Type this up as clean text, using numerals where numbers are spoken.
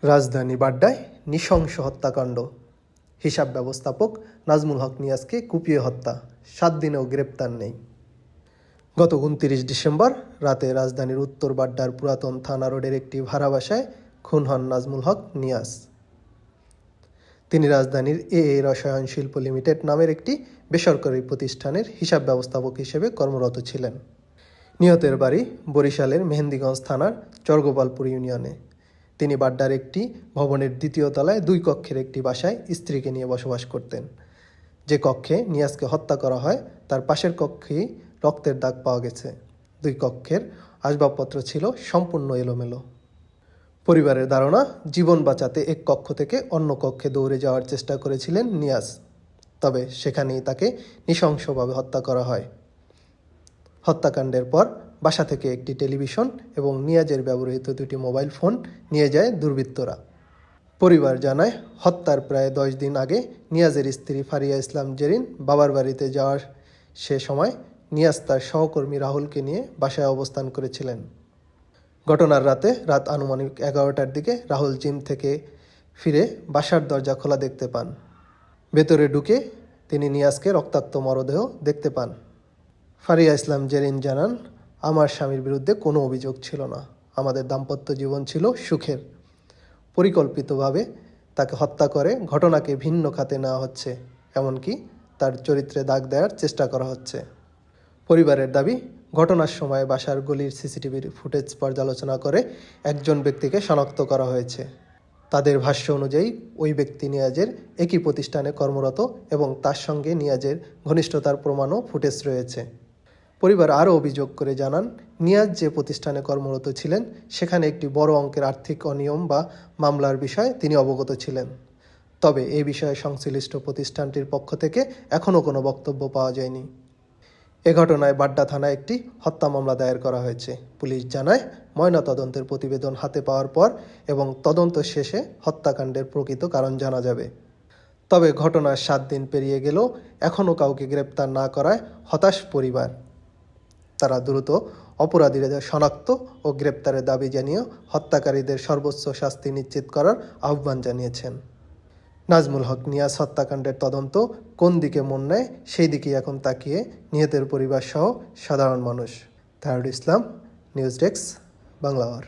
রাজধানী বাড্ডায় নৃশংস হত্যাকাণ্ড। হিসাব ব্যবস্থাপক নাজমুল হক নিয়াজকে কুপিয়ে হত্যা, 7 দিনেও গ্রেপ্তার নেই। গত 29 ডিসেম্বর রাতে রাজধানীর উত্তর বাড্ডার পুরাতন থানা রোডের একটি ভাড়া বাসায় খুন হন নাজমুল হক নিয়াজ। তিনি রাজধানীর রসায়ন শিল্প লিমিটেড নামের একটি বেসরকারি প্রতিষ্ঠানের হিসাব ব্যবস্থাপক হিসেবে কর্মরত ছিলেন। নিহতের বাড়ি বরিশালের মেহেন্দিগঞ্জ থানার চরগোপালপুর ইউনিয়নে। তিনি বাড্ডার একটি ভবনের 2য় তলায় 2 কক্ষের একটি বাসায় স্ত্রীকে নিয়ে বসবাস করতেন। যে কক্ষে নিয়াজকে হত্যা করা হয় তার পাশের কক্ষেই রক্তের দাগ পাওয়া গেছে। 2 কক্ষের আসবাবপত্র ছিল সম্পূর্ণ এলোমেলো। পরিবারের ধারণা, জীবন বাঁচাতে এক কক্ষ থেকে অন্য কক্ষে দৌড়ে যাওয়ার চেষ্টা করেছিলেন নিয়াজ, তবে সেখানেই তাকে নৃশংসভাবে হত্যা করা হয়। হত্যাকাণ্ডের পর বাসা থেকে একটি টেলিভিশন এবং নিয়াজের ব্যবহৃত 2টি মোবাইল ফোন নিয়ে যায় দুর্বৃত্তরা। পরিবার জানায়, হত্যার প্রায় 10 দিন আগে নিয়াজের স্ত্রী ফারিয়া ইসলাম জেরিন বাবার বাড়িতে যাওয়ার সে সময় নিয়াজ তার সহকর্মী রাহুলকে নিয়ে বাসায় অবস্থান করেছিলেন। ঘটনার রাত আনুমানিক 11টার দিকে রাহুল জিম থেকে ফিরে বাসার দরজা খোলা দেখতে পান। ভেতরে ঢুকে তিনি নিয়াজকে রক্তাক্ত মরদেহ দেখতে পান। ফারিয়া ইসলাম জেরিন জানান, আমার স্বামীর বিরুদ্ধে কোনো অভিযোগ ছিল না। আমাদের দাম্পত্য জীবন ছিল সুখের। পরিকল্পিতভাবে তাকে হত্যা করে ঘটনাকে ভিন্ন খাতে নেওয়া হচ্ছে, এমনকি তার চরিত্রে দাগ দেওয়ার চেষ্টা করা হচ্ছে। পরিবারের দাবি, ঘটনার সময় বাসার গলির সিসিটিভির ফুটেজ পর্যালোচনা করে একজন ব্যক্তিকে শনাক্ত করা হয়েছে। তাদের ভাষ্য অনুযায়ী ওই ব্যক্তি নিয়াজের একই প্রতিষ্ঠানে কর্মরত এবং তার সঙ্গে নিয়াজের ঘনিষ্ঠতার প্রমাণও ফুটেজ রয়েছে। পরিবার আরও অভিযোগ করে জানান, নিয়াজ যে প্রতিষ্ঠানে কর্মরত ছিলেন সেখানে একটি বড় অঙ্কের আর্থিক অনিয়ম বা মামলার বিষয়ে তিনি অবগত ছিলেন। তবে এই বিষয়ে সংশ্লিষ্ট প্রতিষ্ঠানটির পক্ষ থেকে এখনও কোনো বক্তব্য পাওয়া যায়নি। এ ঘটনায় বাড্ডা থানায় একটি হত্যা মামলা দায়ের করা হয়েছে। পুলিশ জানায়, ময়নাতদন্তের প্রতিবেদন হাতে পাওয়ার পর এবং তদন্ত শেষে হত্যাকাণ্ডের প্রকৃত কারণ জানা যাবে। তবে ঘটনার 7 দিন পেরিয়ে গেলেও এখনও কাউকে গ্রেপ্তার না করায় হতাশ পরিবার। তারা দ্রুত অপরাধীদের শনাক্ত ও গ্রেপ্তারের দাবি জানিয়ে হত্যাকারীদের সর্বোচ্চ শাস্তি নিশ্চিত করার আহ্বান জানিয়েছেন। নাজমুল হক নিয়াজ হত্যাকাণ্ডের তদন্ত কোন দিকে মন নেয় সেই দিকেই এখন তাকিয়ে নিহতের পরিবার সহ সাধারণ মানুষ। তাহিরুল ইসলাম, নিউজ ডেস্ক, বাংলাওয়ার।